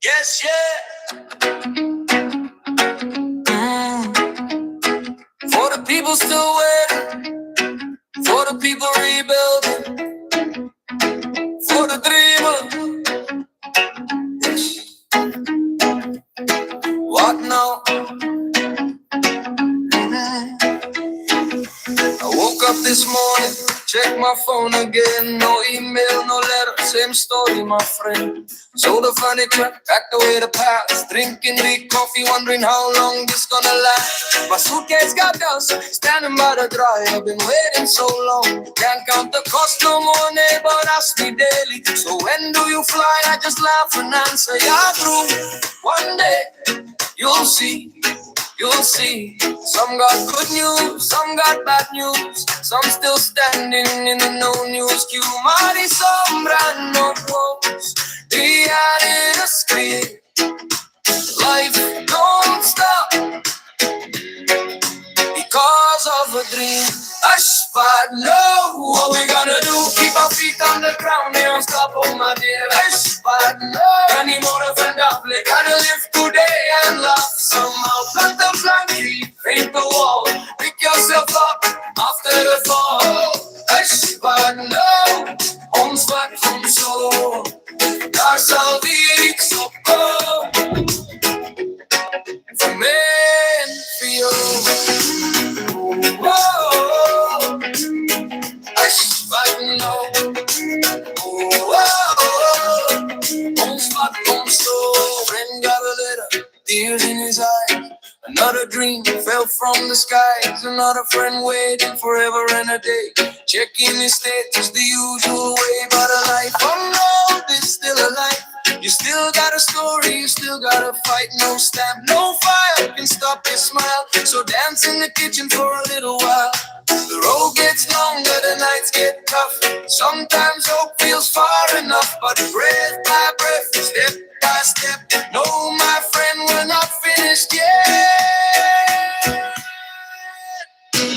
Yes, yeah. For the people still waiting, for the people rebuilding, for the dreamers. What now? I woke up this morning, checked my phone again. No email, no letter, same story, my friend. Sold the furniture, packed away the past. Drinking weak coffee, wondering how long this gonna last. My suitcase got dust, standing by the dryer. I've been waiting so long, can't count the cost no more. Neighbor ask me daily, so when do you fly? I just laugh and answer, yeah, true. One day, you'll see. You'll see, some got good news, some got bad news, some still standing in the no news queue. Mari sombra no knows, reality is clear. Life don't stop because of a dream. Hush, but no, what we gonna do? Keep our feet on the ground, they don't stop, oh my dear. Hush, but no, any more of an doublet. Gotta live today and laugh somehow. Plant the blanket, paint the wall, pick yourself up after the fall. Hush, but no, ons wat from zo, daar zal weer ik op komen. Voor mij en voor jou. Whoa, hush, but no. Whoa, ons wat from zo. Friend got a letter, tears in his eyes. Another dream fell from the skies. Another friend waiting forever and a day, checking his status the usual way. But a life unknown is still alive. You still got a story, you still gotta fight. No stamp, no fire can stop your smile. So dance in the kitchen for a little while. The road gets longer, the nights get tough. Sometimes hope feels far enough, but breath by breath, step by step. No, my friend, we're not finished yet.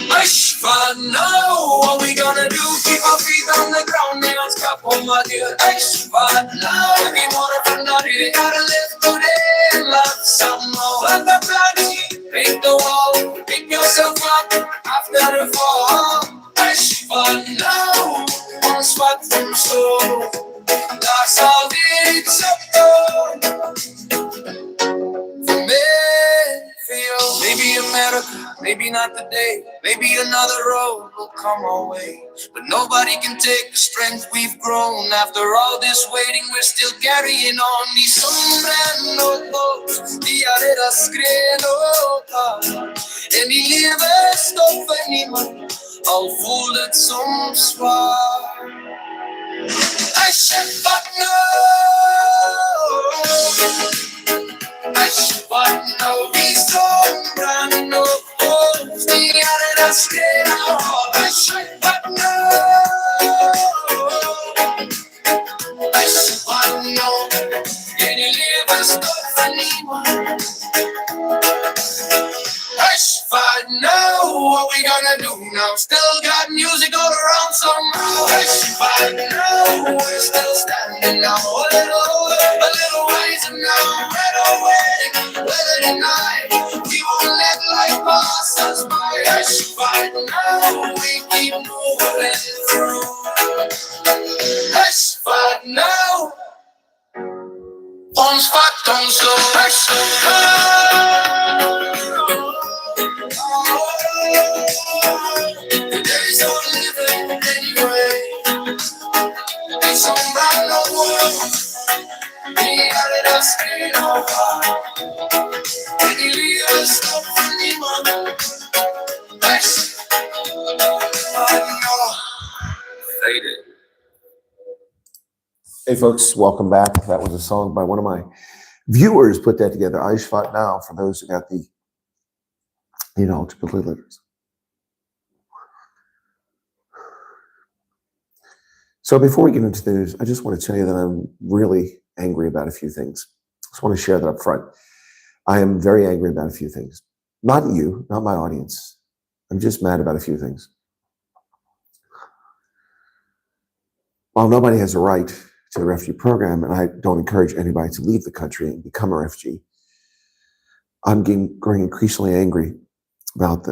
Hush, but no, what we gonna do? Keep our feet on the ground, they don't stop, oh my dear. Hush, but no, we wanna from nothing. We gotta live today and love some more. Plant the plant, paint the wall, pick yourself up after the fall. Hush, but no, one spot from so. That's how it's up. For me, for you. Maybe America, maybe not today. Maybe another road will come our way. But nobody can take the strength we've grown. After all this waiting, we're still carrying on. Ni sombrando todos, diareras credo. En die leven stoppen niemand, al voelt het soms zwaar. I should but know. I should but know. These don't no holes. The other scared of. I should but know. I should but know. Any live stuff anyone. Hush, but no, what we gonna do now? Still got music all around somehow. Hush, but no, we're still standing now. A little wiser now. Red or wedding, whether tonight, we won't let life pass us by. Hush, but no, we keep moving through. Hush, but no, ons vat ons zo. Hush, there's no living anyway. It's on by no world. We got us in our heart. We leave us up for anyone. That's faded. Hey folks, welcome back. That was a song by one of my viewers put that together. Aishvat Now, for those who got the, typical letters. So before we get into the news, I just want to tell you that I'm really angry about a few things. I just want to share that up front. I am very angry about a few things. Not you, not my audience. I'm just mad about a few things. While nobody has a right to the refugee program, and I don't encourage anybody to leave the country and become a refugee. I'm growing increasingly angry about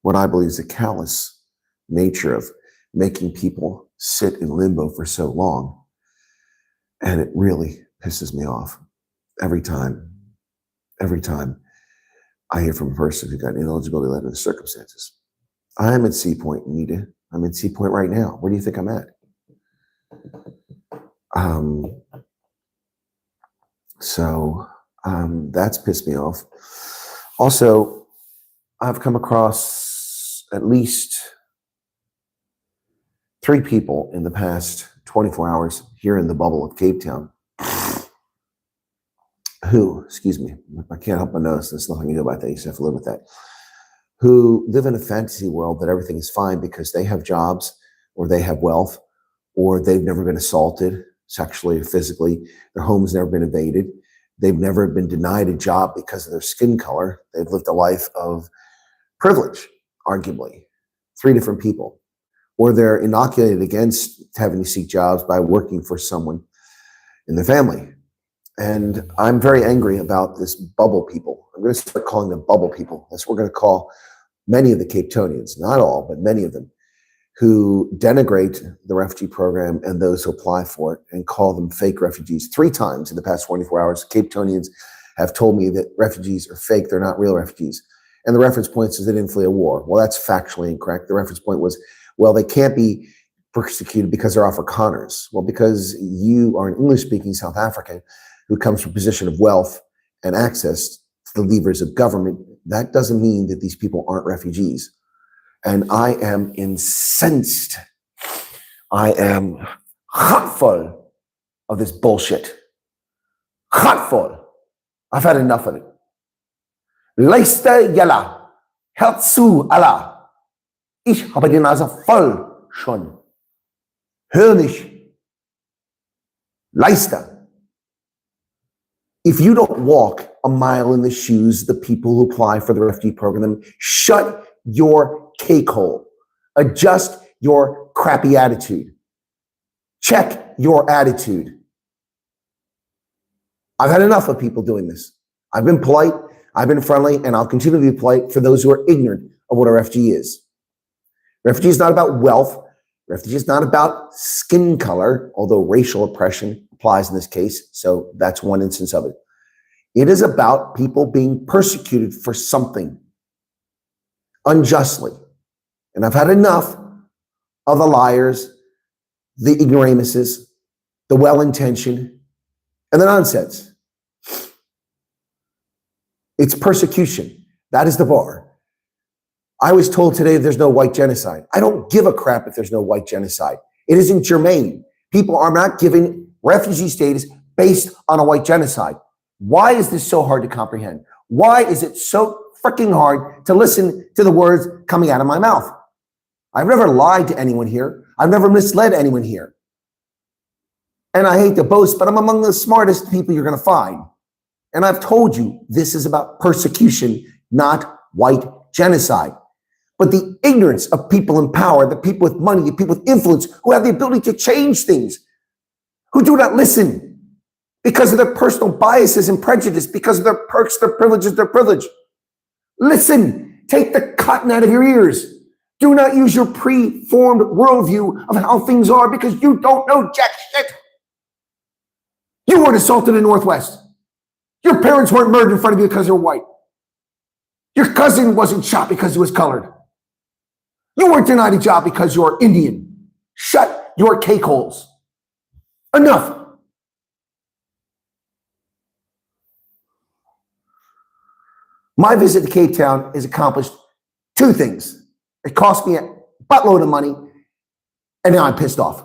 what I believe is the callous nature of making people sit in limbo for so long. And it really pisses me off every time I hear from a person who got an ineligibility letter in the circumstances. I'm at Sea Point, Anita. I'm at Sea Point right now. Where do you think I'm at? That's pissed me off. Also, I've come across at least 3 people in the past 24 hours here in the bubble of Cape Town who, excuse me, I can't help but notice there's nothing you do about that. You just have to live with that. Who live in a fantasy world that everything is fine because they have jobs or they have wealth or they've never been assaulted sexually or physically. Their home's never been invaded. They've never been denied a job because of their skin color. They've lived a life of privilege, arguably. 3 different people. Or they're inoculated against having to seek jobs by working for someone in their family. And I'm very angry about this bubble people. I'm going to start calling them bubble people. That's what we're going to call many of the Cape Townians, not all, but many of them, who denigrate the refugee program and those who apply for it and call them fake refugees. 3 times in the past 24 hours, Cape Townians have told me that refugees are fake, they're not real refugees. And the reference point is they didn't flee a war. Well, that's factually incorrect. The reference point was, well, they can't be persecuted because they're Afrikaners. Well, because you are an English-speaking South African who comes from a position of wealth and access to the levers of government, that doesn't mean that these people aren't refugees. And I am incensed. I am hotful of this bullshit. Hotful. I've had enough of it. Luister julle, hört zu alle. Ich habe die Nase voll schon. Hör nicht. Luister. If you don't walk a mile in the shoes of the people who apply for the refugee program, shut your cake hole. Adjust your crappy attitude. Check your attitude. I've had enough of people doing this. I've been polite, I've been friendly, and I'll continue to be polite for those who are ignorant of what a refugee is. Refugee is not about wealth. Refugee is not about skin color, although racial oppression applies in this case, so that's one instance of it. It is about people being persecuted for something unjustly. And I've had enough of the liars, the ignoramuses, the well-intentioned, and the nonsense. It's persecution. That is the bar. I was told today there's no white genocide. I don't give a crap if there's no white genocide. It isn't germane. People are not given refugee status based on a white genocide. Why is this so hard to comprehend? Why is it so freaking hard to listen to the words coming out of my mouth? I've never lied to anyone here. I've never misled anyone here. And I hate to boast, but I'm among the smartest people you're going to find. And I've told you this is about persecution, not white genocide. But the ignorance of people in power, the people with money, the people with influence, who have the ability to change things, who do not listen because of their personal biases and prejudice, because of their perks, their privileges, their privilege. Listen, take the cotton out of your ears. Do not use your preformed worldview of how things are because you don't know jack shit. You weren't assaulted in the Northwest. Your parents weren't murdered in front of you because they're white. Your cousin wasn't shot because he was colored. You weren't denied a job because you're Indian. Shut your cake holes. Enough. My visit to Cape Town has accomplished 2 things. It cost me a buttload of money, and now I'm pissed off.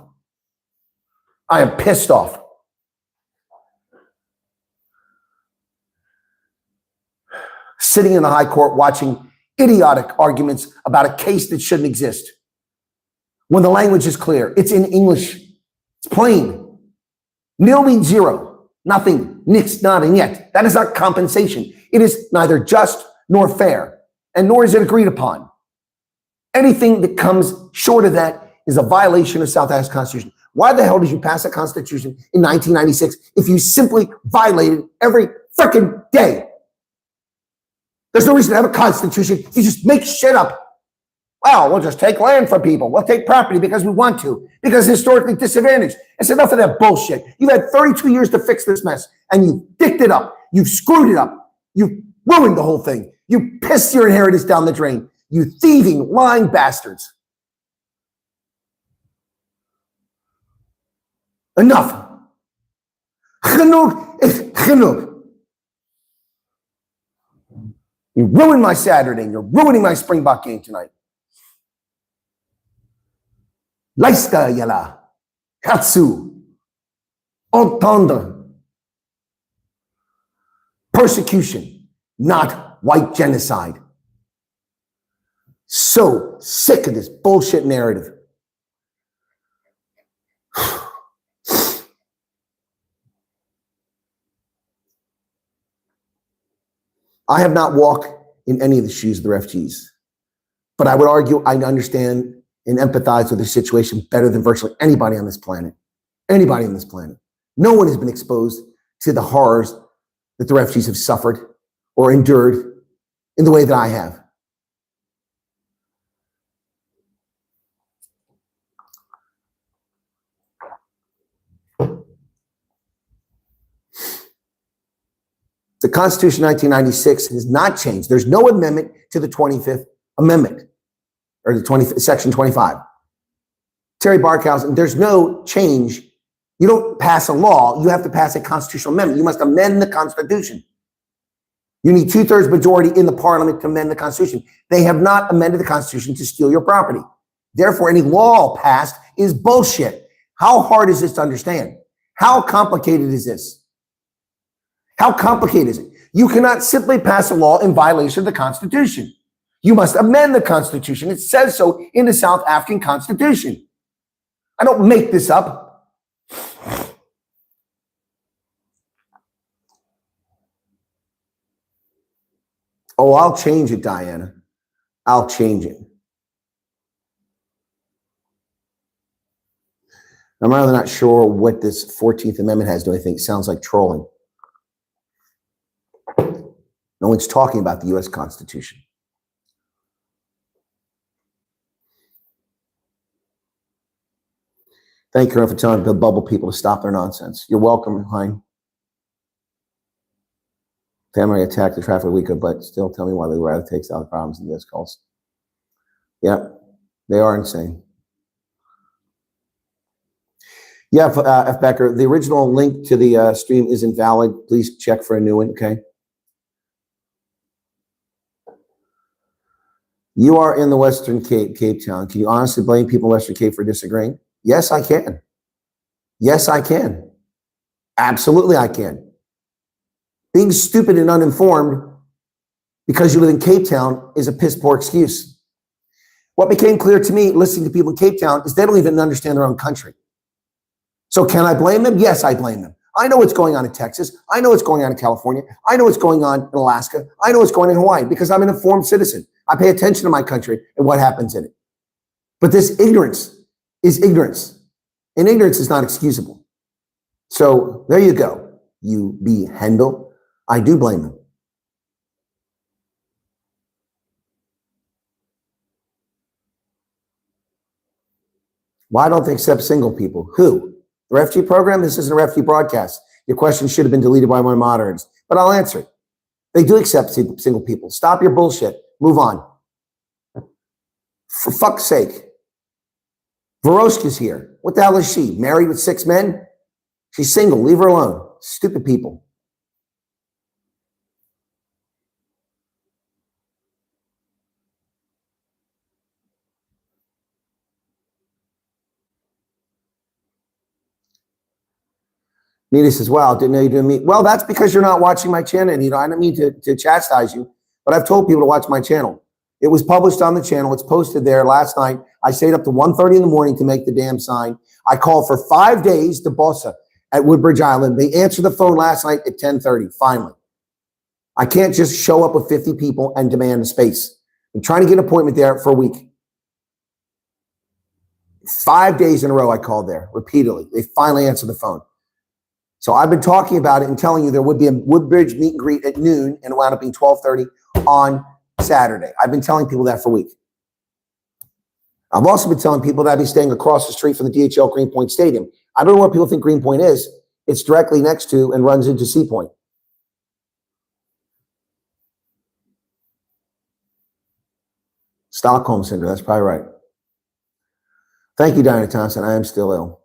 I am pissed off. Sitting in the high court watching idiotic arguments about a case that shouldn't exist. When the language is clear, it's in English. It's plain. Nil means 0. Nothing. Nichts, not, and yet. That is not compensation. It is neither just nor fair, and nor is it agreed upon. Anything that comes short of that is a violation of South Africa's Constitution. Why the hell did you pass a constitution in 1996 if you simply violated every freaking day? There's no reason to have a constitution. You just make shit up. Well, we'll just take land from people. We'll take property because we want to, because historically disadvantaged. It's enough of that bullshit. You've had 32 years to fix this mess, and you've dicked it up. You've screwed it up. You've ruined the whole thing. You pissed your inheritance down the drain. You thieving, lying bastards. Enough. Genoeg is genoeg. You ruined my Saturday, and you're ruining my Springbok game tonight. Luister julle, Katsu, entendre. Persecution, not white genocide. So sick of this bullshit narrative. I have not walked in any of the shoes of the refugees, but I would argue I understand and empathize with their situation better than virtually anybody on this planet. Anybody on this planet. No one has been exposed to the horrors that the refugees have suffered or endured in the way that I have. The Constitution of 1996 has not changed. There's no amendment to the 25th Amendment, or the 20th, Section 25. Terry Barkhausen, there's no change. You don't pass a law. You have to pass a constitutional amendment. You must amend the Constitution. You need 2/3 majority in the parliament to amend the Constitution. They have not amended the Constitution to steal your property. Therefore, any law passed is bullshit. How hard is this to understand? How complicated is this? How complicated is it? You cannot simply pass a law in violation of the Constitution. You must amend the Constitution. It says so in the South African Constitution. I don't make this up. Oh, I'll change it, Diana. I'll change it. I'm rather not sure what this 14th Amendment has to do. I think it sounds like trolling. No one's talking about the U.S. Constitution. Thank you for telling the bubble people to stop their nonsense. You're welcome, Hein. Family attacked the traffic week, but still tell me why they would rather take out the problems in this calls. Yeah, they are insane. Yeah, F. Becker, the original link to the stream is invalid. Please check for a new one, okay? You are in the Western Cape, Cape Town. Can you honestly blame people in Western Cape for disagreeing? Yes, I can. Yes, I can. Absolutely, I can. Being stupid and uninformed because you live in Cape Town is a piss poor excuse. What became clear to me listening to people in Cape Town is they don't even understand their own country. So can I blame them? Yes, I blame them. I know what's going on in Texas. I know what's going on in California. I know what's going on in Alaska. I know what's going on in Hawaii because I'm an informed citizen. I pay attention to my country and what happens in it. But this ignorance is ignorance, and ignorance is not excusable. So there you go. You be Hendel. I do blame them. Why don't they accept single people? Who? The refugee program? This isn't a refugee broadcast. Your question should have been deleted by my moderators, but I'll answer it. They do accept single people. Stop your bullshit. Move on. For fuck's sake. Veroshka's here. What the hell is she? Married with 6 men? She's single. Leave her alone. Stupid people. Nita says, wow, didn't know you doing me. Well, that's because you're not watching my channel, Nita. I don't mean to chastise you, but I've told people to watch my channel. It was published on the channel. It's posted there last night. I stayed up to 1:30 in the morning to make the damn sign. I called for 5 days to Bossa at Woodbridge Island. They answered the phone last night at 10:30, finally. I can't just show up with 50 people and demand a space. I'm trying to get an appointment there for a week. 5 days in a row I called there repeatedly. They finally answered the phone. So I've been talking about it and telling you there would be a Woodbridge meet and greet at noon, and it wound up being 12:30 on Saturday. I've been telling people that for a week. I've also been telling people that I'd be staying across the street from the DHL Greenpoint Stadium. I don't know what people think Greenpoint is. It's directly next to and runs into Sea Point. Stockholm Syndrome, that's probably right. Thank you, Diana Thompson. I am still ill.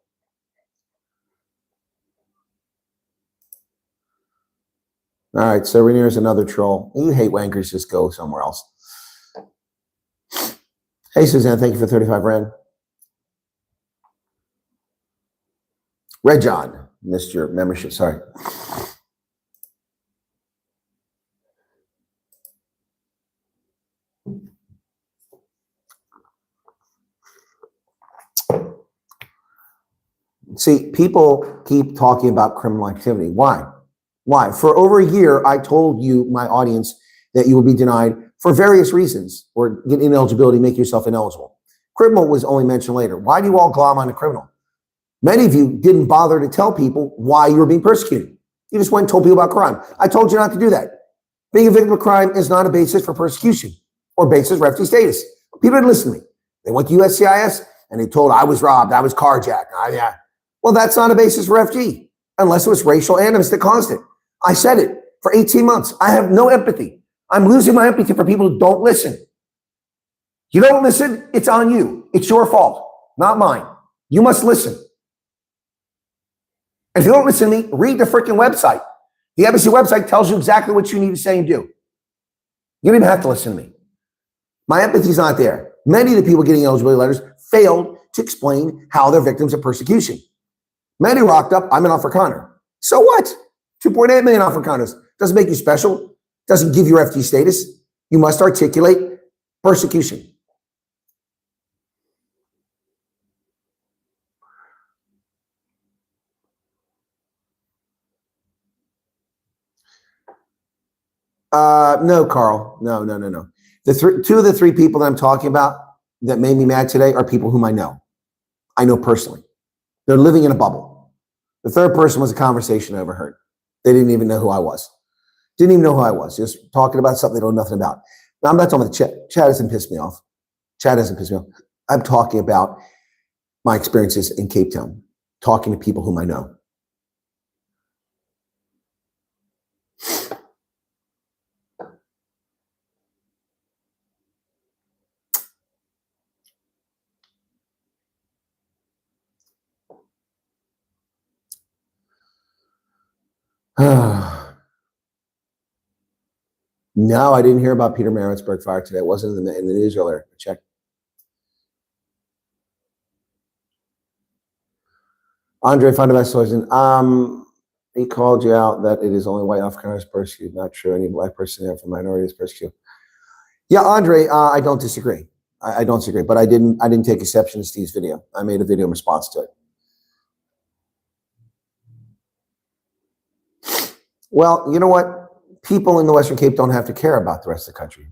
All right, so Rainier's another troll. You hate wankers, just go somewhere else. Hey, Suzanne, thank you for 35 Rand. Red John, missed your membership, sorry. See, people keep talking about criminal activity. Why? Why? For over a year, I told you, my audience, that you will be denied for various reasons or get ineligibility, make yourself ineligible. Criminal was only mentioned later. Why do you all glom on the criminal? Many of you didn't bother to tell people why you were being persecuted. You just went and told people about crime. I told you not to do that. Being a victim of crime is not a basis for persecution or basis for refugee status. People didn't listen to me. They went to USCIS and they told I was robbed, I was carjacked. Well, that's not a basis for refugee unless it was racial animus that caused it. I said it for 18 months. I have no empathy. I'm losing my empathy for people who don't listen. You don't listen, it's on you. It's your fault, not mine. You must listen. If you don't listen to me, read the freaking website. The embassy website tells you exactly what you need to say and do. You don't even have to listen to me. My empathy's not there. Many of the people getting eligibility letters failed to explain how they're victims of persecution. Many rocked up, I'm an Afrikaner. So what? 2.8 million Afrikaners. Doesn't make you special. Doesn't give you refugee status. You must articulate persecution. No, Carl. No. Two of the three people that I'm talking about that made me mad today are people whom I know. I know personally. They're living in a bubble. The third person was a conversation I overheard. They didn't even know who I was. Didn't even know who I was. Just talking about something they don't know nothing about. Now, I'm not talking about the chat. Chat doesn't piss me off. Chat doesn't piss me off. I'm talking about my experiences in Cape Town, talking to people whom I know. No, I didn't hear about Peter Maritzburg fire today. It wasn't in the news earlier. Check. Andre Fundamentalist, he called you out that it is only white Afrikaners persecuted. Not true. Any black person there for minorities persecuted. Yeah, Andre, I don't disagree. I don't disagree, but I didn't take exception to Steve's video. I made a video in response to it. Well, you know what? People in the Western Cape don't have to care about the rest of the country,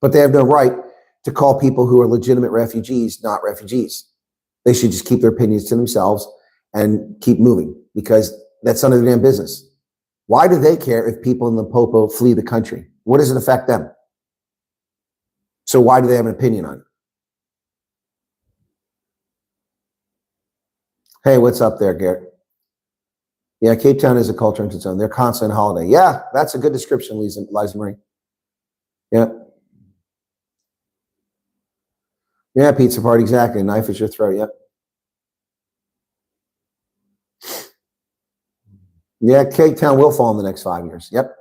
but they have no right to call people who are legitimate refugees not refugees. They should just keep their opinions to themselves and keep moving because that's none of their damn business. Why do they care if people in Limpopo flee the country? What does it affect them? So why do they have an opinion on it? Hey, what's up there, Garrett? Yeah, Cape Town is a culture into its own. They're constant holiday. Yeah, that's a good description, Liza Marie. Yeah. Yeah, pizza party, exactly. Knife at your throat, yep. Yeah, Cape Town will fall in the next 5 years. Yep.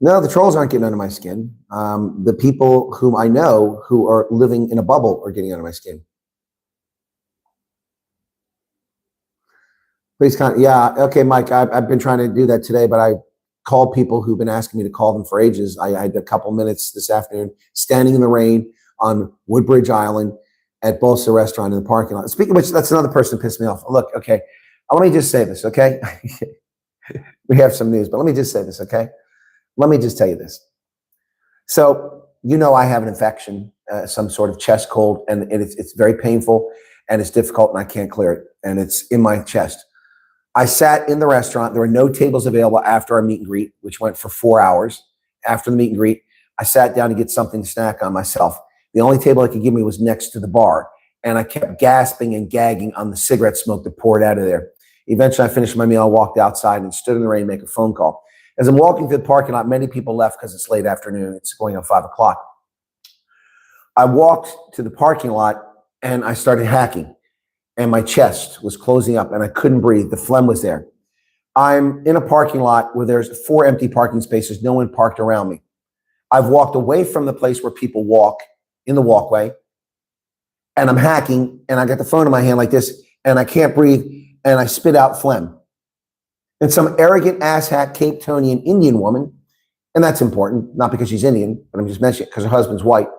No, the trolls aren't getting under my skin. The people whom I know who are living in a bubble are getting under my skin. Please, yeah, okay, Mike, I've been trying to do that today, but I called people who've been asking me to call them for ages. I had a couple minutes this afternoon standing in the rain on Woodbridge Island at Bolsa Restaurant in the parking lot. Speaking of which, that's another person who pissed me off. Look, okay, let me just say this, okay? We have some news, but let me just say this, okay? Let me just tell you this. So, you know I have an infection some sort of chest cold, and it's very painful and it's difficult, and I can't clear it, and it's in my chest. I sat in the restaurant. There were no tables available after our meet and greet, which went for 4 hours. After the meet and greet, I sat down to get something to snack on myself. The only table they could give me was next to the bar, and I kept gasping and gagging on the cigarette smoke that poured out of there. Eventually, I finished my meal. I walked outside and stood in the rain to make a phone call. As I'm walking through the parking lot, many people left because it's late afternoon. It's going on 5 o'clock. I walked to the parking lot, and I started hacking. And my chest was closing up and I couldn't breathe. The phlegm was there. I'm in a parking lot where there's 4 empty parking spaces. No one parked around me. I've walked away from the place where people walk in the walkway, and I'm hacking, and I got the phone in my hand like this, and I can't breathe, and I spit out phlegm. And some arrogant asshat Cape Townian Indian woman, and that's important, not because she's Indian, but I'm just mentioning it because her husband's white.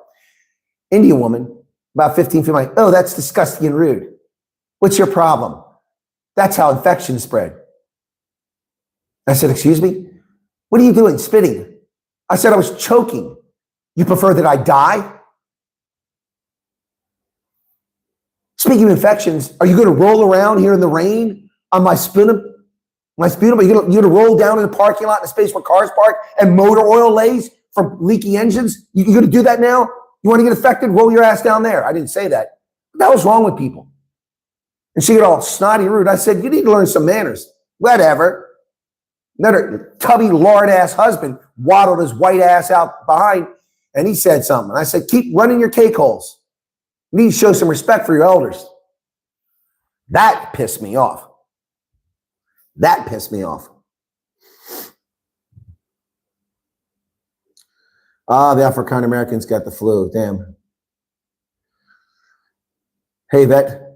Indian woman, about 15 feet away, oh, that's disgusting and rude. What's your problem? That's how infections spread. I said, excuse me? What are you doing? Spitting. I said, I was choking. You prefer that I die? Speaking of infections, are you going to roll around here in the rain on my sputum? Are you going to roll down in the parking lot in a space where cars park and motor oil lays from leaky engines? You going to do that now? You want to get infected? Roll your ass down there. I didn't say that. What the hell's wrong with people? And she got all snotty rude. I said, you need to learn some manners. Whatever. Another tubby, lard-ass husband waddled his white ass out behind, and he said something. I said, keep running your cake holes. You need to show some respect for your elders. That pissed me off. That pissed me off. The African Americans got the flu. Damn. Hey, vet.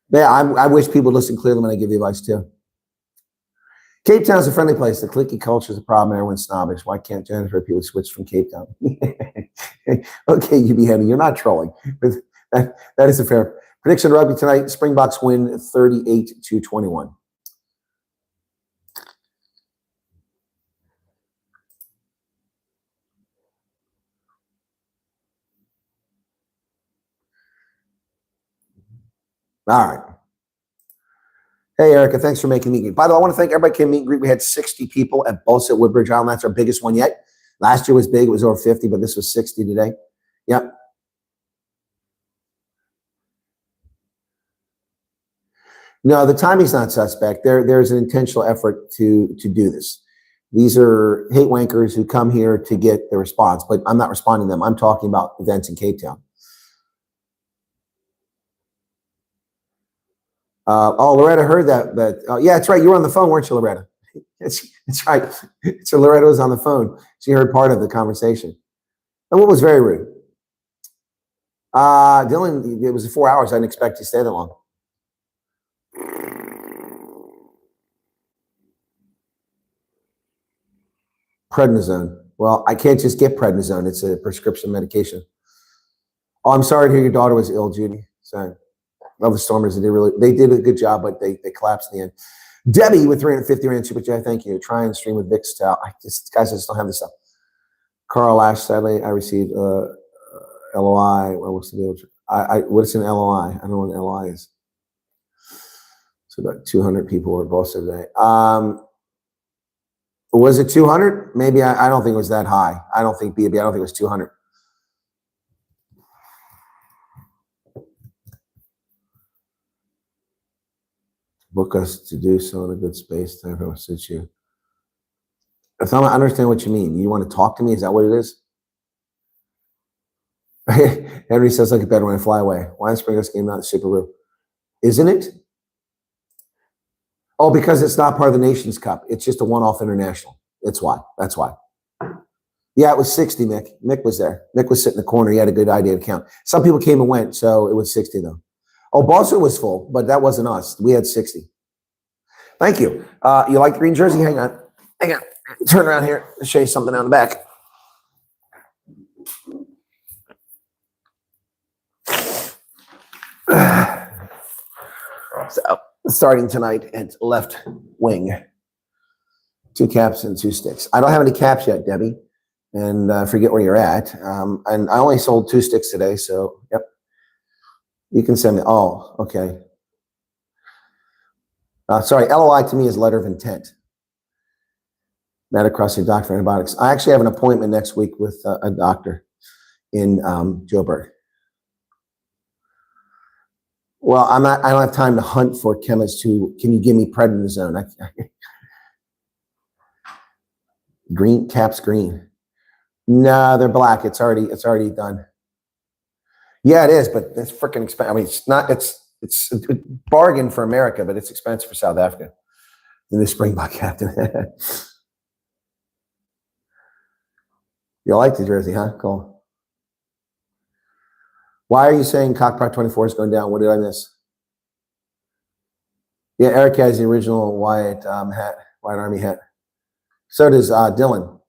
Yeah, I wish people would listen clearly when I give you advice too. Cape Town's a friendly place. The cliquey culture is a problem. Everyone's snobbish. Why can't Jennifer people switch from Cape Town? Okay, you beheading. You're not trolling. That is a fair prediction. Rugby tonight. Springboks win 38-21. All right. Hey, Erica, thanks for making me meet. By the way, I want to thank everybody who came meet and greet. We had 60 people at both at Woodbridge Island. That's our biggest one yet. Last year was big. It was over 50, but this was 60 today. Yep. No, the timing's not suspect. There's an intentional effort to do this. These are hate wankers who come here to get the response, but I'm not responding to them. I'm talking about events in Cape Town. Loretta heard that. Yeah, that's right. You were on the phone, weren't you, Loretta? It's right. So Loretta was on the phone. She heard part of the conversation. And what was very rude? Dylan, it was 4 hours. I didn't expect you to stay that long. Prednisone. Well, I can't just get prednisone. It's a prescription medication. Oh, I'm sorry to hear your daughter was ill, Judy. Sorry. Love the Stormers. They did a good job, but they collapsed in the end. Debbie with 350 Rand Super Chat. Thank you. Try and stream with Vic's Guys, I just don't have this stuff. Carl Ash, sadly, I received LOI. Well, what's the deal? What's an LOI? I don't know what an LOI is. So about 200 people were both today. Was it 200? Maybe. I don't think it was that high. I don't think it was 200. Book us to do so in a good space. Time for suits you. If I understand what you mean, you want to talk to me? Is that what it is? Henry says like it better when I fly away. Why is Springers game not Super Bowl? Isn't it? Oh, because it's not part of the Nations Cup. It's just a one-off international. That's why. Yeah, it was 60, Mick. Mick was there. Mick was sitting in the corner. He had a good idea to count. Some people came and went, so it was 60 though. Oh, Boston was full, but that wasn't us. We had 60. Thank you. You like the green jersey? Hang on. Turn around here and show you something on the back. So, starting tonight at left wing. 2 caps and 2 sticks. I don't have any caps yet, Debbie. and forget where you're at. And I only sold 2 sticks today, so yep. You can send me. Oh, okay. Sorry, LOI to me is letter of intent. Metacrossing doctor for antibiotics. I actually have an appointment next week with a doctor in Joburg. Well, I don't have time to hunt for chemists who, can you give me prednisone? Green, caps green. No, they're black. It's already done. Yeah, it is, but it's freaking expensive. I mean, it's a bargain for America, but it's expensive for South Africa. In the Springbok captain. You like the jersey, huh? Cool. Why are you saying Cockpot 24 is going down? What did I miss? Yeah, Eric has the original Wyatt hat, Wyatt Army hat. So does Dylan.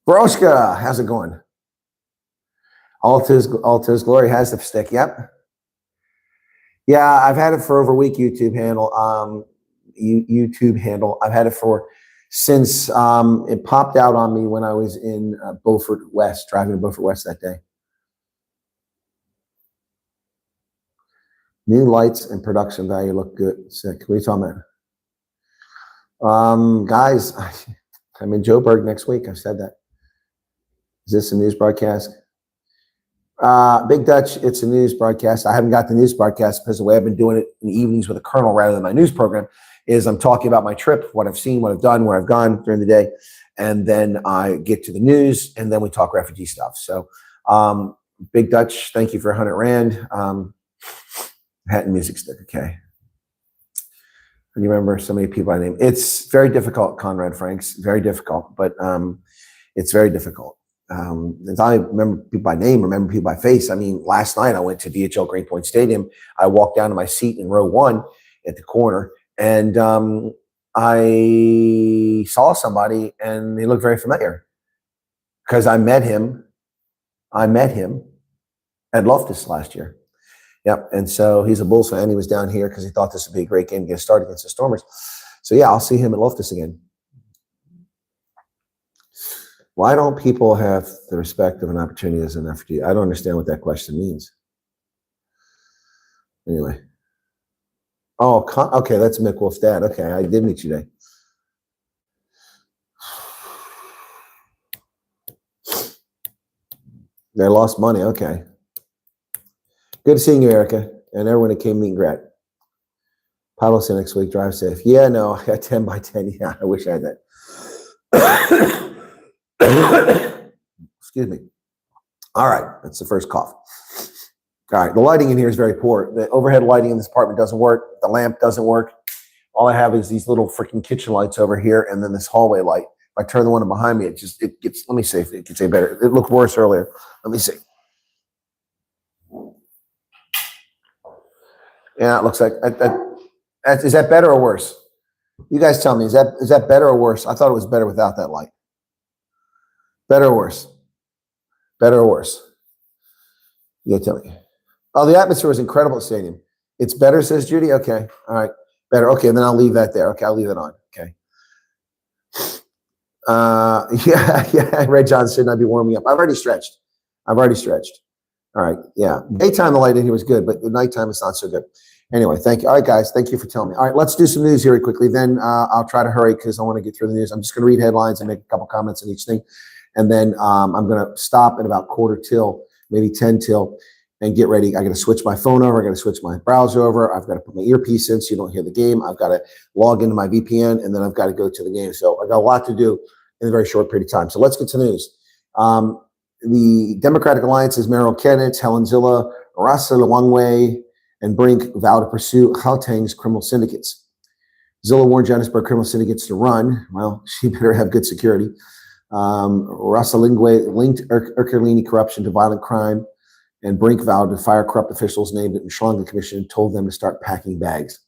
Broshka, how's it going? All to his glory has the stick. Yep. Yeah, I've had it for over a week. YouTube handle. I've had it for since it popped out on me when I was in Beaufort West, driving to Beaufort West that day. New lights and production value look good. Sick. What are you talking about? Guys, I'm in Joburg next week. I've said that. Is this a news broadcast? Big Dutch, it's a news broadcast. I haven't got the news broadcast because the way I've been doing it in the evenings with a colonel rather than my news program is I'm talking about my trip, what I've seen, what I've done, where I've gone during the day. And then I get to the news and then we talk refugee stuff. So Big Dutch, thank you for 100 Rand. Hat and music stick, okay. And you remember so many people by name. It's very difficult, Conrad Franks, very difficult, but it's very difficult. As I remember people by name, remember people by face. I mean, last night I went to DHL Greenpoint Stadium. I walked down to my seat in row 1 at the corner, and I saw somebody, and they looked very familiar because I met him at Loftus last year. Yep, and so he's a Bulls fan. He was down here because he thought this would be a great game to get started against the Stormers. So yeah, I'll see him at Loftus again. Why don't people have the respect of an opportunity as an refugee? I don't understand what that question means. Anyway. Oh, okay, that's Mick Wolf's dad. Okay, I did meet you today. They lost money. Okay. Good seeing you, Erica, and everyone that came meet and greet. Paddle see next week. Drive safe. Yeah, no, I got 10 by 10. Yeah, I wish I had that. Excuse me. All right, that's the first cough. All right, the lighting in here is very poor. The overhead lighting in this apartment doesn't work. The lamp doesn't work. All I have is these little freaking kitchen lights over here, and then this hallway light. If I turn the one behind me, it gets. Let me see if it gets any better. It looked worse earlier. Let me see. Yeah, it looks like is that better or worse? You guys tell me. Is that better or worse? I thought it was better without that light. Better or worse? Better or worse? You gotta tell me. Oh, the atmosphere was incredible at the stadium. It's better, says Judy. Okay, all right, better. Okay, then I'll leave that there. Okay, I'll leave it on. Okay. Yeah. Red John should not be warming up. I've already stretched. All right, yeah. Daytime the light in here was good, but at nighttime it's not so good. Anyway, thank you. All right, guys, thank you for telling me. All right, let's do some news here quickly. Then I'll try to hurry because I want to get through the news. I'm just going to read headlines and make a couple comments on each thing. And then I'm going to stop at about 9:45, maybe 10 till, and get ready. I got to switch my phone over. I got to switch my browser over. I've got to put my earpiece in so you don't hear the game. I've got to log into my VPN, and then I've got to go to the game. So I got a lot to do in a very short period of time. So let's get to the news. The Democratic Alliance's Meryl Kennett, Helen Zilla, Rasa Lwangwe, and Brink vow to pursue Gauteng's criminal syndicates. Zilla warned Johannesburg criminal syndicates to run. Well, she better have good security. Rasa Lwangwe linked Ekurhuleni corruption to violent crime, and Brink vowed to fire corrupt officials named at the Mhlanga Commission and told them to start packing bags.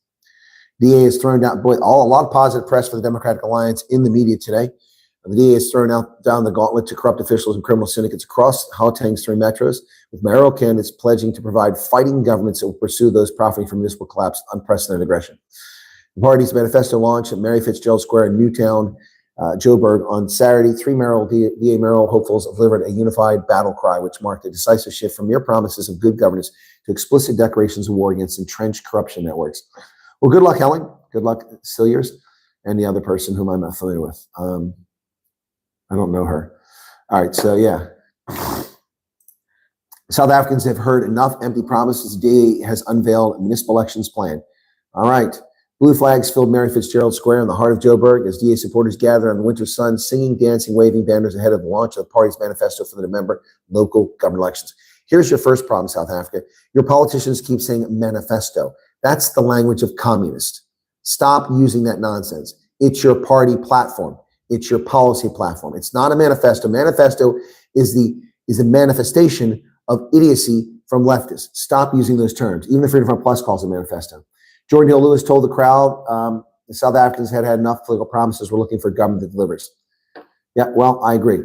DA has thrown down a lot of positive press for the Democratic Alliance in the media today. The DA has thrown down the gauntlet to corrupt officials and criminal syndicates across Gauteng's three metros, with mayoral candidates pledging to provide fighting governments that will pursue those profiting from municipal collapse, unprecedented aggression. The party's manifesto launched at Mary Fitzgerald Square in Newtown, Joburg on Saturday. Three DA mayoral hopefuls delivered a unified battle cry, which marked a decisive shift from mere promises of good governance to explicit declarations of war against entrenched corruption networks. Well, good luck, Helen. Good luck, Cilliers, and the other person whom I'm not familiar with. I don't know her. All right, so yeah. South Africans have heard enough empty promises. The DA has unveiled a municipal elections plan. All right. Blue flags filled Mary Fitzgerald Square in the heart of Joburg as DA supporters gather on the winter sun, singing, dancing, waving banners ahead of the launch of the party's manifesto for the November local government elections. Here's your first problem, South Africa. Your politicians keep saying manifesto. That's the language of communists. Stop using that nonsense. It's your party platform. It's your policy platform. It's not a manifesto. Manifesto is a manifestation of idiocy from leftists. Stop using those terms. Even the Freedom Front Plus calls it manifesto. Jordan Hill Lewis told the crowd the South Africans had enough political promises. We're looking for a government that delivers. Yeah, well, I agree.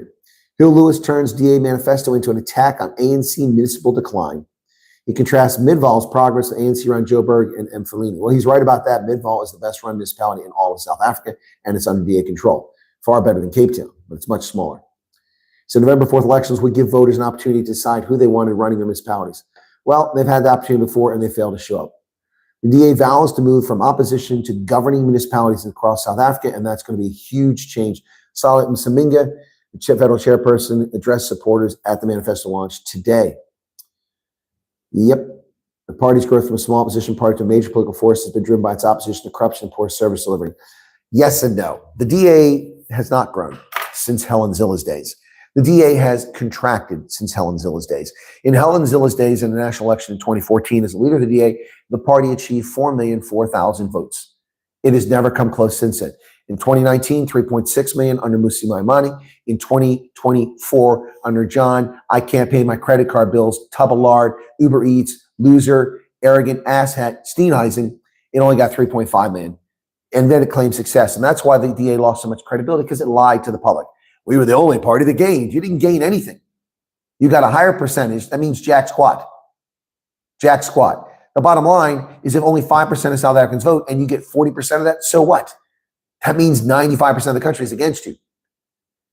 Hill Lewis turns DA manifesto into an attack on ANC municipal decline. He contrasts Midval's progress with ANC around Joburg and Mfuleni. Well, he's right about that. Midval is the best run municipality in all of South Africa, and it's under DA control. Far better than Cape Town, but it's much smaller. So November 4th elections would give voters an opportunity to decide who they wanted running their municipalities. Well, they've had the opportunity before, and they failed to show up. The DA vows to move from opposition to governing municipalities across South Africa, and that's going to be a huge change. Salit Msaminga, the federal chairperson, addressed supporters at the manifesto launch today. Yep. The party's growth from a small opposition party to a major political force has been driven by its opposition to corruption and poor service delivery. Yes and no. The DA has not grown since Helen Zilla's days. The DA has contracted since Helen Zilla's days. In Helen Zilla's days in the national election in 2014, as the leader of the DA, the party achieved 4,004,000 votes. It has never come close since then. In 2019, 3.6 million under Musi Maimane. In 2024, under John, I can't pay my credit card bills, Tuballard, Uber Eats, loser, arrogant asshat, Steenhuisen, it only got 3.5 million. And then it claimed success. And that's why the DA lost so much credibility, because it lied to the public. We were the only party that gained. You didn't gain anything. You got a higher percentage. That means jack squat. Jack squat. The bottom line is if only 5% of South Africans vote and you get 40% of that, so what? That means 95% of the country is against you.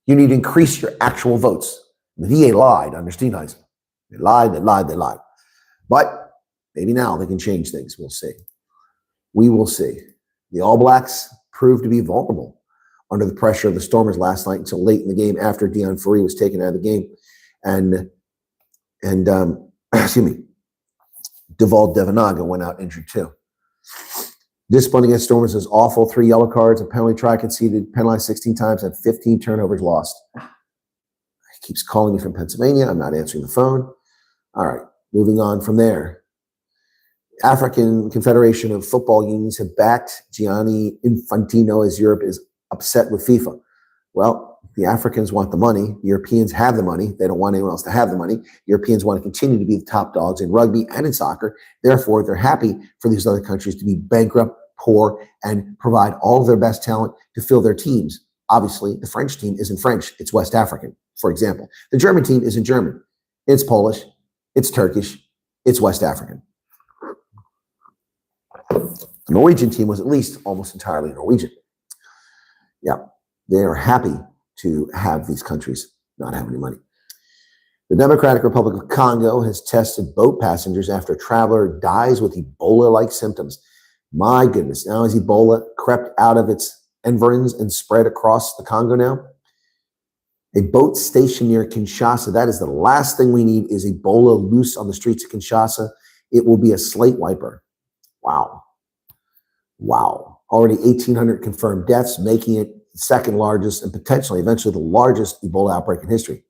You need to increase your actual votes. The DA lied under Steenhuisen. They lied. But maybe now they can change things. We'll see. We will see. The All Blacks proved to be vulnerable under the pressure of the Stormers last night until late in the game after Deon Fourie was taken out of the game. And excuse me, Deval Devanaga went out injured too. Discipline against Stormers is awful. 3 yellow cards, a penalty try conceded, penalized 16 times, and 15 turnovers lost. He keeps calling me from Pennsylvania. I'm not answering the phone. All right, moving on from there. African Confederation of Football Unions have backed Gianni Infantino as Europe is upset with FIFA. Well, the Africans want the money. The Europeans have the money. They don't want anyone else to have the money. Europeans want to continue to be the top dogs in rugby and in soccer. Therefore, they're happy for these other countries to be bankrupt, poor, and provide all of their best talent to fill their teams. Obviously, the French team isn't French. It's West African, for example. The German team isn't German. It's Polish. It's Turkish. It's West African. The Norwegian team was at least almost entirely Norwegian. Yeah, they are happy to have these countries not have any money. The Democratic Republic of Congo has tested boat passengers after a traveler dies with Ebola-like symptoms. My goodness, now has Ebola crept out of its environs and spread across the Congo now? A boat stationed near Kinshasa, that is the last thing we need, is Ebola loose on the streets of Kinshasa. It will be a slate wiper. Wow. Already 1,800 confirmed deaths, making it the second largest and potentially eventually the largest Ebola outbreak in history.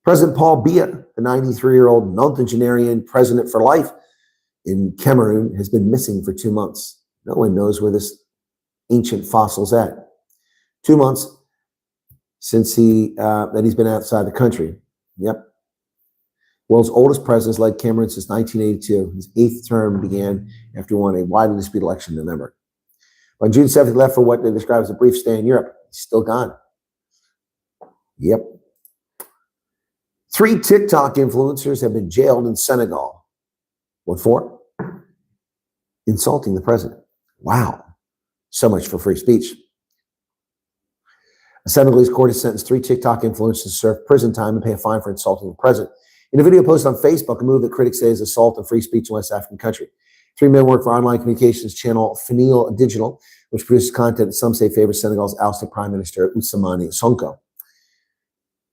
President Paul Biya, the 93-year-old nonagenarian president for life in Cameroon, has been missing for 2 months. No one knows where this ancient fossil's at. 2 months since he's been outside the country. Yep. World's oldest president has led Cameroon since 1982. His 8th term began after he won a widely disputed election in November. On June 7th, he left for what they describe as a brief stay in Europe. He's still gone. Yep. 3 TikTok influencers have been jailed in Senegal. What for? Insulting the president. Wow. So much for free speech. A Senegalese court has sentenced 3 TikTok influencers to serve prison time and pay a fine for insulting the president. In a video posted on Facebook, a move that critics say is assault on free speech in West African country. 3 men work for online communications channel Fenil Digital, which produces content that some say favors Senegal's ousted Prime Minister Ousmane Sonko.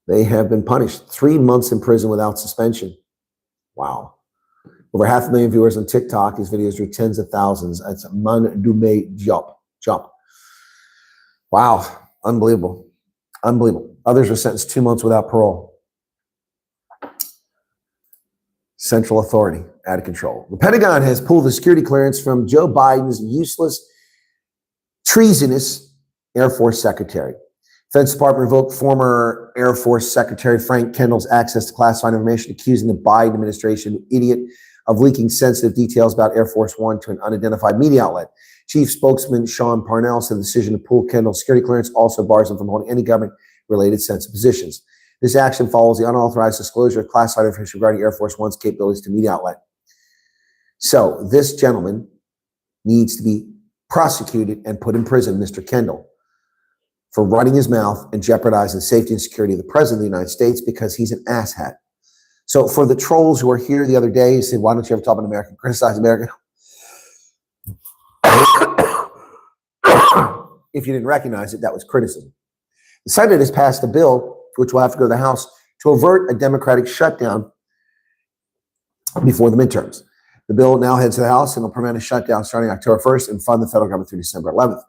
They have been punished 3 months in prison without suspension. Wow. Over 500,000 viewers on TikTok. These videos drew tens of thousands. It's Man Dume Job. Wow. Unbelievable. Unbelievable. Others were sentenced 2 months without parole. Central authority out of control. The Pentagon has pulled the security clearance from Joe Biden's useless, treasonous Air Force Secretary. Defense Department revoked former Air Force Secretary Frank Kendall's access to classified information, accusing the Biden administration, idiot, of leaking sensitive details about Air Force One to an unidentified media outlet. Chief spokesman Sean Parnell said the decision to pull Kendall's security clearance also bars him from holding any government-related sensitive positions. This action follows the unauthorized disclosure of classified information regarding Air Force One's capabilities to media outlet. So this gentleman needs to be prosecuted and put in prison, Mr. Kendall, for running his mouth and jeopardizing the safety and security of the President of the United States because he's an asshat. So for the trolls who were here the other day, who said, why don't you ever talk about America, criticize America? If you didn't recognize it, that was criticism. The Senate has passed a bill, which will have to go to the House, to avert a Democratic shutdown before the midterms. The bill now heads to the House and will prevent a shutdown starting October 1st and fund the federal government through December 11th.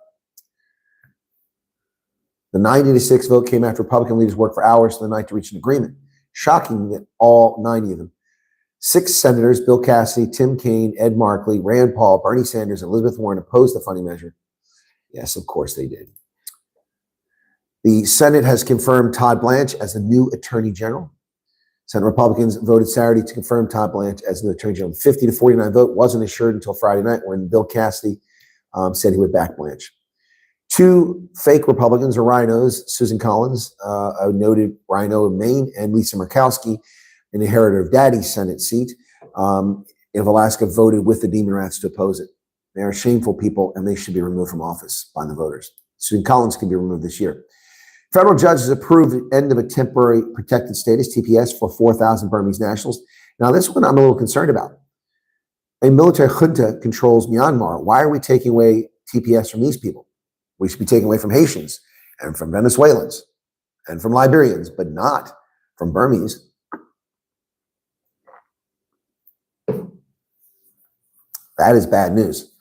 The 90-6 vote came after Republican leaders worked for hours in the night to reach an agreement. Shocking that all 90 of them, 6 senators, Bill Cassidy, Tim Kaine, Ed Markey, Rand Paul, Bernie Sanders, and Elizabeth Warren opposed the funding measure. Yes, of course they did. The Senate has confirmed Todd Blanche as the new Attorney General. Senate Republicans voted Saturday to confirm Todd Blanche as the Attorney General. 50-49 vote wasn't assured until Friday night when Bill Cassidy said he would back Blanche. 2 fake Republicans or rhinos, Susan Collins, a noted rhino of Maine, and Lisa Murkowski, an inheritor of Daddy's Senate seat in Alaska, voted with the Demon Rats to oppose it. They are shameful people, and they should be removed from office by the voters. Susan Collins can be removed this year. Federal judges approved the end of a temporary protected status, TPS, for 4,000 Burmese nationals. Now, this one I'm a little concerned about. A military junta controls Myanmar. Why are we taking away TPS from these people? We should be taking away from Haitians and from Venezuelans and from Liberians, but not from Burmese. That is bad news.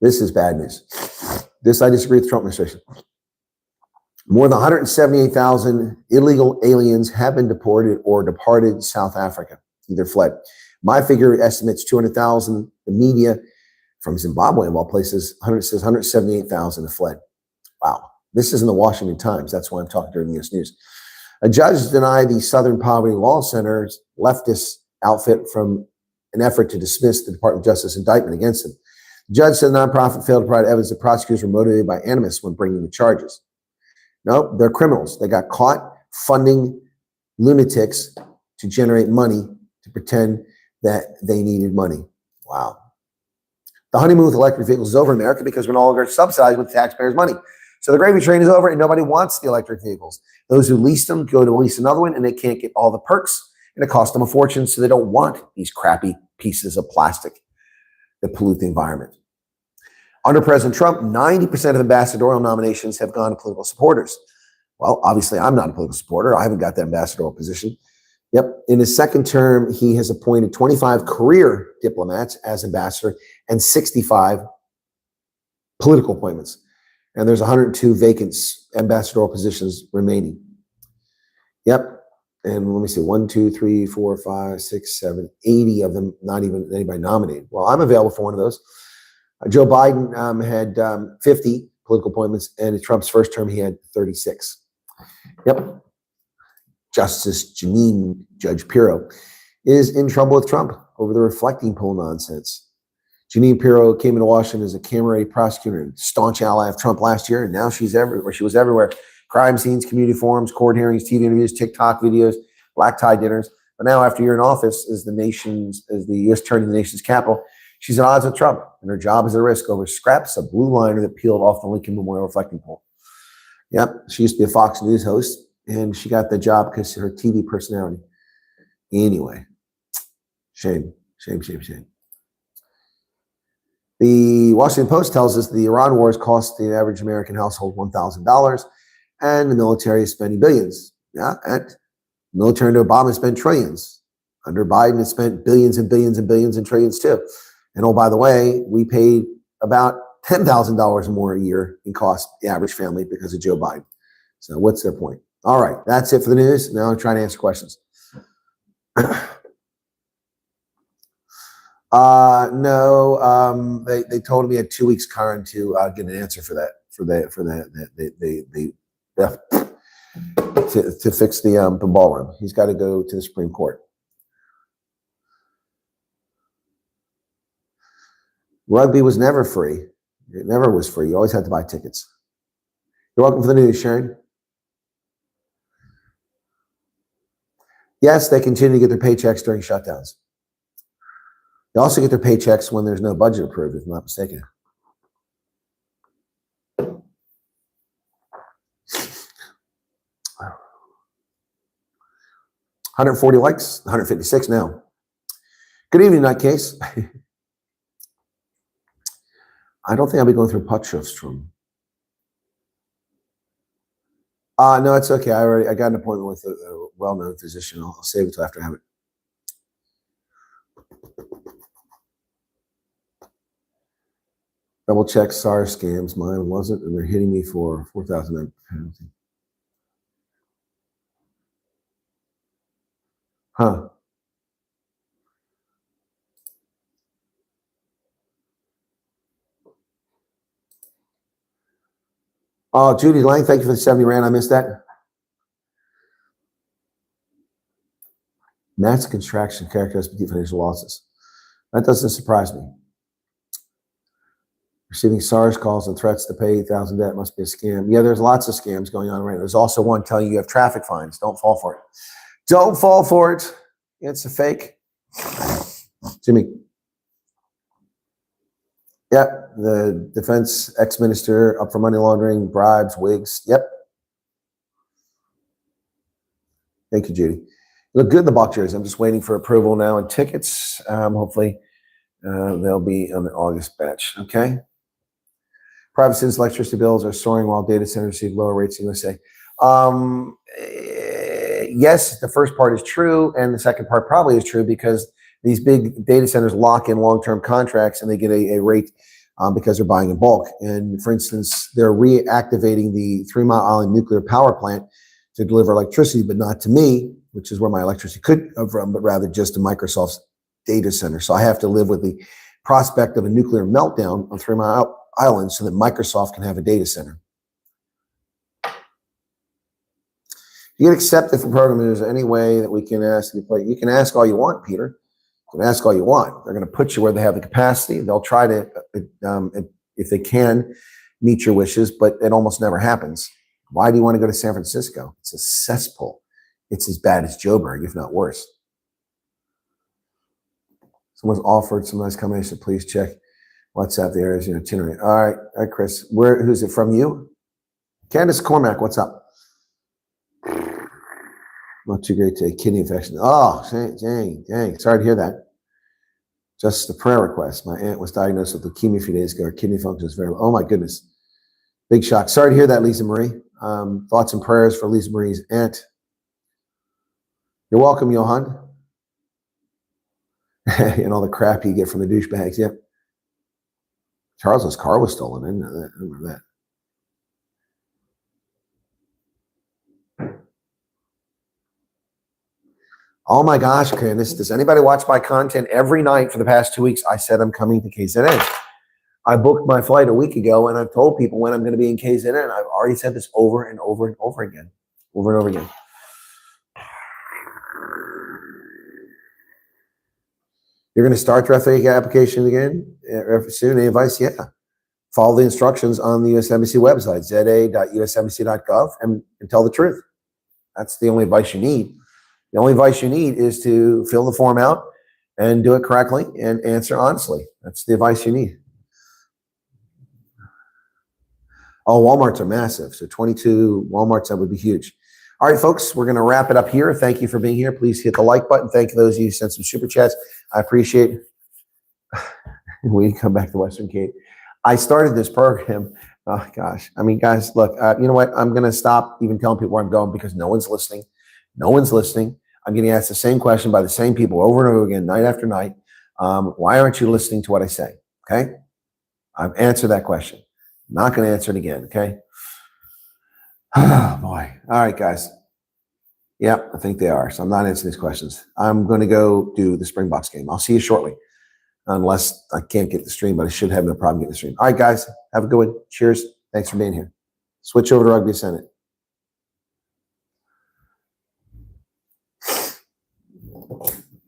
This is bad news. This I disagree with the Trump administration. More than 178,000 illegal aliens have been deported or departed South Africa, either fled. My figure estimates 200,000. The media from Zimbabwe, of all places, says 178,000 have fled. Wow. This is in the Washington Times. That's why I'm talking during the U.S. News. A judge denied the Southern Poverty Law Center's leftist outfit from an effort to dismiss the Department of Justice indictment against him. The judge said the nonprofit failed to provide evidence that prosecutors were motivated by animus when bringing the charges. No, they're criminals. They got caught funding lunatics to generate money to pretend that they needed money. Wow. The honeymoon with electric vehicles is over in America because we're no longer subsidized with taxpayers' money. So the gravy train is over and nobody wants the electric vehicles. Those who lease them go to lease another one and they can't get all the perks and it costs them a fortune, so they don't want these crappy pieces of plastic that pollute the environment. Under President Trump, 90% of ambassadorial nominations have gone to political supporters. Well, obviously, I'm not a political supporter. I haven't got the ambassadorial position. Yep. In his second term, he has appointed 25 career diplomats as ambassador and 65 political appointments. And there's 102 vacant ambassadorial positions remaining. Yep. And let me see, 1, 2, 3, 4, 5, 6, 7, 80 of them, not even anybody nominated. Well, I'm available for one of those. Joe Biden had 50 political appointments, and in Trump's first term, he had 36. Yep. Justice Janine Judge Pirro is in trouble with Trump over the reflecting poll nonsense. Janine Pirro came into Washington as a camera prosecutor and staunch ally of Trump last year, and now she's everywhere. She was everywhere crime scenes, community forums, court hearings, TV interviews, TikTok videos, black tie dinners. But now, after you're in office as the U.S. attorney of the nation's capital, she's at odds with Trump, and her job is at risk over scraps of blue liner that peeled off the Lincoln Memorial reflecting pole. Yep, she used to be a Fox News host, and she got the job because of her TV personality. Anyway, shame. The Washington Post tells us the Iran wars cost the average American household $1,000, and the military is spending billions. Yeah, and military under Obama spent trillions. Under Biden, it spent billions and billions and billions and trillions too. And oh, by the way, we paid about $10,000 more a year in cost, the average family, because of Joe Biden. So what's their point? All right, that's it for the news. Now I'm trying to answer questions. No, they told me at 2 weeks current to get an answer for that, to fix the ballroom. He's got to go to the Supreme Court. Rugby was never free. It never was free. You always had to buy tickets. You're welcome for the news, Sharon. Yes, they continue to get their paychecks during shutdowns. They also get their paychecks when there's no budget approved, if I'm not mistaken. $140 likes, 156 now. Good evening, Nutcase. I don't think I'll be going through Potchefstroom. No, it's okay. I got an appointment with a well-known physician. I'll save it till after I have it. Double check SARS scams. Mine wasn't, and they're hitting me for $4,000 penalty. Huh. Oh, Judy Lang, thank you for the 70 rand. I missed that. Massive contraction characterized by deep financial losses. That doesn't surprise me. Receiving SARS calls and threats to pay $8,000 debt must be a scam. Yeah, there's lots of scams going on right now. There's also one telling you have traffic fines. Don't fall for it. Don't fall for it. It's a fake. Jimmy. Yep, the defense ex-minister up for money laundering, bribes, wigs. Yep. Thank you, Judy. You look good in the box jersey. I'm just waiting for approval now and tickets. Hopefully they'll be on the August batch. Okay. Private citizens' electricity bills are soaring while data centers receive lower rates in USA. Yes, the first part is true, and the second part probably is true because these big data centers lock in long-term contracts and they get a rate because they're buying in bulk. And for instance, they're reactivating the 3 Mile Island nuclear power plant to deliver electricity, but not to me, which is where my electricity could come from, but rather just to Microsoft's data center. So I have to live with the prospect of a nuclear meltdown on 3 Mile Island so that Microsoft can have a data center. You get accepted for program. Is there any way that we can ask you to play? You can ask all you want, Peter. You can ask all you want. They're going to put you where they have the capacity. They'll try to, if they can, meet your wishes, but it almost never happens. Why do you want to go to San Francisco? It's a cesspool. It's as bad as Joburg, if not worse. Someone's offered some nice combination. Please check WhatsApp the areas, itinerary. All right, Chris. Who's it from you? Candace Cormack, what's up? Not too great to kidney infection. Oh, dang. Sorry to hear that. Just a prayer request. My aunt was diagnosed with leukemia a few days ago. Her kidney function is very low. Oh my goodness. Big shock. Sorry to hear that, Lisa Marie. Thoughts and prayers for Lisa Marie's aunt. You're welcome, Johan. And all the crap you get from the douchebags. Yep. Charles's car was stolen. I didn't know that. I remember that. Oh my gosh, Candace, does anybody watch my content every night for the past 2 weeks? I said I'm coming to KZN. I booked my flight a week ago, and I've told people when I'm going to be in KZN. I've already said this over and over and over again. Over and over again. You're going to start your FAA application again soon? Any advice? Yeah. follow the instructions on the U.S. Embassy website, za.usembassy.gov, and tell the truth. That's the only advice you need. The only advice you need is to fill the form out and do it correctly and answer honestly. That's the advice you need. Oh, Walmarts are massive. So 22 Walmarts, that would be huge. All right, folks, we're going to wrap it up here. Thank you for being here. Please hit the like button. Thank you those of you who sent some super chats. I appreciate it. We come back to Western Cape. I started this program. Oh, gosh. I mean, guys, look, you know what? I'm going to stop even telling people where I'm going because no one's listening. No one's listening. I'm getting asked the same question by the same people over and over again, night after night. Why aren't you listening to what I say? Okay? I've answered that question. I'm not going to answer it again. Okay? Oh, boy. All right, guys. Yep, I think they are. So I'm not answering these questions. I'm going to go do the Springboks game. I'll see you shortly. Unless I can't get the stream, but I should have no problem getting the stream. All right, guys. Have a good one. Cheers. Thanks for being here. Switch over to Rugby Senate.